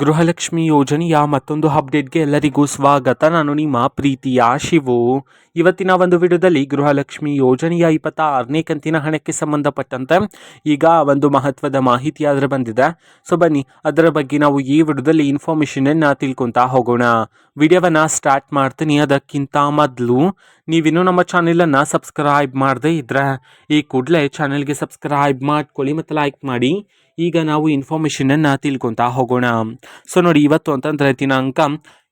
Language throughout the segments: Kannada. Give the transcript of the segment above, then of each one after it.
ಗೃಹಲಕ್ಷ್ಮಿ ಯೋಜನೆಯ ಮತ್ತೊಂದು ಅಪ್ಡೇಟ್ಗೆ ಎಲ್ಲರಿಗೂ ಸ್ವಾಗತ. ನಾನು ನಿಮ್ಮ ಪ್ರೀತಿಯ ಶಿವು. ಇವತ್ತಿನ ಒಂದು ವಿಡಿಯೋದಲ್ಲಿ ಗೃಹಲಕ್ಷ್ಮಿ ಯೋಜನೆಯ 26ನೇ ಕಂತಿನ ಹಣಕ್ಕೆ ಸಂಬಂಧಪಟ್ಟಂತೆ ಈಗ ಒಂದು ಮಹತ್ವದ ಮಾಹಿತಿ ಆದರೆ ಬಂದಿದೆ. ಸೊ ಬನ್ನಿ ಅದರ ಬಗ್ಗೆ ನಾವು ಈ ವಿಡಿಯೋದಲ್ಲಿ ಇನ್ಫಾರ್ಮೇಷನನ್ನು ತಿಳ್ಕೊತಾ ಹೋಗೋಣ. ವಿಡಿಯೋವನ್ನು ಸ್ಟಾರ್ಟ್ ಮಾಡ್ತೀನಿ. ಅದಕ್ಕಿಂತ ಮೊದಲು ನೀವಿನ್ನೂ ನಮ್ಮ ಚಾನೆಲನ್ನು ಸಬ್ಸ್ಕ್ರೈಬ್ ಮಾಡದೇ ಇದ್ದರೆ ಈ ಕೂಡಲೇ ಚಾನೆಲ್ಗೆ ಸಬ್ಸ್ಕ್ರೈಬ್ ಮಾಡ್ಕೊಳ್ಳಿ ಮತ್ತು ಲೈಕ್ ಮಾಡಿ. ಈಗ ನಾವು ಇನ್ಫಾರ್ಮೇಷನನ್ನು ತಿಳ್ಕೊತಾ ಹೋಗೋಣ. ಸೊ ನೋಡಿ, ಇವತ್ತು ಅಂತಂದರೆ ದಿನಾಂಕ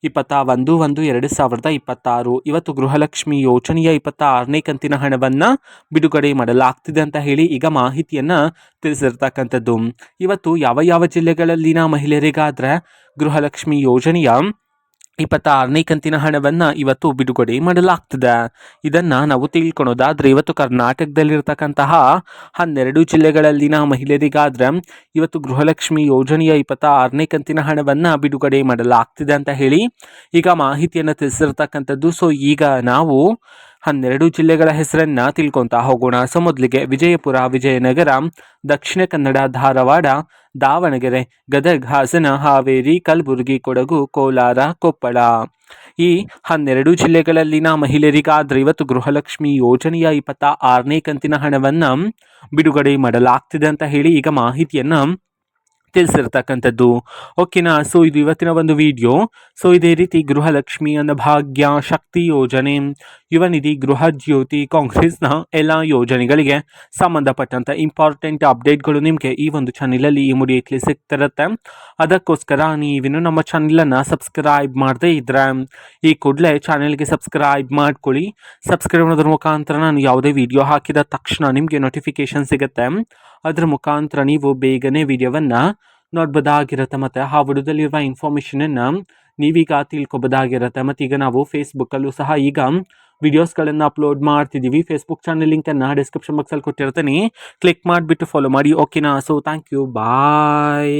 21/1/2026. ಇವತ್ತು ಗೃಹಲಕ್ಷ್ಮಿ ಯೋಜನೆಯ 26ನೇ ಕಂತಿನ ಹಣವನ್ನು ಬಿಡುಗಡೆ ಮಾಡಲಾಗ್ತಿದೆ ಅಂತ ಹೇಳಿ ಈಗ ಮಾಹಿತಿಯನ್ನು ತಿಳಿಸಿರ್ತಕ್ಕಂಥದ್ದು. ಇವತ್ತು ಯಾವ ಯಾವ ಜಿಲ್ಲೆಗಳಲ್ಲಿನ ಮಹಿಳೆಯರಿಗಾದರೆ ಗೃಹಲಕ್ಷ್ಮಿ ಯೋಜನೆಯ 26ನೇ ಕಂತಿನ ಹಣವನ್ನು ಇವತ್ತು ಬಿಡುಗಡೆ ಮಾಡಲಾಗ್ತದೆ. ಇದನ್ನು ನಾವು ತಿಳ್ಕೊಳೋದಾದರೆ ಇವತ್ತು ಕರ್ನಾಟಕದಲ್ಲಿರ್ತಕ್ಕಂತಹ 12 ಜಿಲ್ಲೆಗಳಲ್ಲಿನ ಮಹಿಳೆಯರಿಗಾದರೆ ಇವತ್ತು ಗೃಹಲಕ್ಷ್ಮಿ ಯೋಜನೆಯ 26ನೇ ಕಂತಿನ ಹಣವನ್ನು ಬಿಡುಗಡೆ ಮಾಡಲಾಗ್ತಿದೆ ಅಂತ ಹೇಳಿ ಈಗ ಮಾಹಿತಿಯನ್ನು ತಿಳಿಸಿರ್ತಕ್ಕಂಥದ್ದು. ಸೊ ಈಗ ನಾವು 12 ಜಿಲ್ಲೆಗಳ ಹೆಸರನ್ನು ತಿಳ್ಕೊತಾ ಹೋಗೋಣ. ಸೊ ಮೊದಲಿಗೆ ವಿಜಯಪುರ, ವಿಜಯನಗರ, ದಕ್ಷಿಣ ಕನ್ನಡ, ಧಾರವಾಡ, ದಾವಣಗೆರೆ, ಗದಗ, ಹಾಸನ, ಹಾವೇರಿ, ಕಲಬುರಗಿ, ಕೊಡಗು, ಕೋಲಾರ, ಕೊಪ್ಪಳ. ಈ 12 ಜಿಲ್ಲೆಗಳಲ್ಲಿನ ಮಹಿಳೆಯರಿಗಾದರೆ ಇವತ್ತು ಗೃಹಲಕ್ಷ್ಮಿ ಯೋಜನೆಯ 26ನೇ ಕಂತಿನ ಹಣವನ್ನು ಬಿಡುಗಡೆ ಮಾಡಲಾಗ್ತಿದೆ ಅಂತ ಹೇಳಿ ಈಗ ಮಾಹಿತಿಯನ್ನು ತಿಳಿಸಿರ್ತಕ್ಕಂಥದ್ದು. ಓಕೆನಾ. ಸೊ ಇದು ಇವತ್ತಿನ ಒಂದು ವಿಡಿಯೋ. ಸೊ ಇದೇ ರೀತಿ ಗೃಹಲಕ್ಷ್ಮಿ, ಅನ್ನಭಾಗ್ಯ, ಶಕ್ತಿ ಯೋಜನೆ, ಯುವ ನಿಧಿ, ಗೃಹ ಜ್ಯೋತಿ, ಕಾಂಗ್ರೆಸ್ನ ಎಲ್ಲ ಯೋಜನೆಗಳಿಗೆ ಸಂಬಂಧಪಟ್ಟಂಥ ಇಂಪಾರ್ಟೆಂಟ್ ಅಪ್ಡೇಟ್ಗಳು ನಿಮಗೆ ಈ ಒಂದು ಚಾನಲಲ್ಲಿ ಇಮಿಡಿಯೇಟ್ಲಿ ಸಿಗ್ತಿರುತ್ತೆ. ಅದಕ್ಕೋಸ್ಕರ ನೀವಿನ್ನು ನಮ್ಮ ಚಾನಲನ್ನು ಸಬ್ಸ್ಕ್ರೈಬ್ ಮಾಡದೇ ಇದ್ದರೆ ಈ ಕೂಡಲೇ ಚಾನಲ್ಗೆ ಸಬ್ಸ್ಕ್ರೈಬ್ ಮಾಡ್ಕೊಳ್ಳಿ. ಸಬ್ಸ್ಕ್ರೈಬ್ ಮಾಡೋದ್ರ ಮುಖಾಂತರ ನಾನು ಯಾವುದೇ ವಿಡಿಯೋ ಹಾಕಿದ ತಕ್ಷಣ ನಿಮಗೆ ನೋಟಿಫಿಕೇಶನ್ ಸಿಗುತ್ತೆ. ಅದರ ಮುಖಾಂತರ ನೀವು ಬೇಗನೆ ವಿಡಿಯೋವನ್ನು ನೋಡ್ಬೋದಾಗಿರುತ್ತೆ ಮತ್ತು ಆ ವಿಡಿಯೋದಲ್ಲಿರುವ ಇನ್ಫಾರ್ಮೇಷನನ್ನು ನೀವೀಗ ತಿಳ್ಕೊಬೋದಾಗಿರುತ್ತೆ. ಮತ್ತು ಈಗ ನಾವು ಫೇಸ್ಬುಕ್ಕಲ್ಲೂ ಸಹ ಈಗ ವಿಡಿಯೋಸ್ಗಳನ್ನು ಅಪ್ಲೋಡ್ ಮಾಡ್ತಿದ್ದೀವಿ. ಫೇಸ್ಬುಕ್ ಚಾನಲ್ ಲಿಂಕನ್ನು ಡಿಸ್ಕ್ರಿಪ್ಷನ್ ಬಾಕ್ಸಲ್ಲಿ ಕೊಟ್ಟಿರ್ತೀನಿ. ಕ್ಲಿಕ್ ಮಾಡಿಬಿಟ್ಟು ಫಾಲೋ ಮಾಡಿ. ಓಕೆನಾ. So thank you, bye.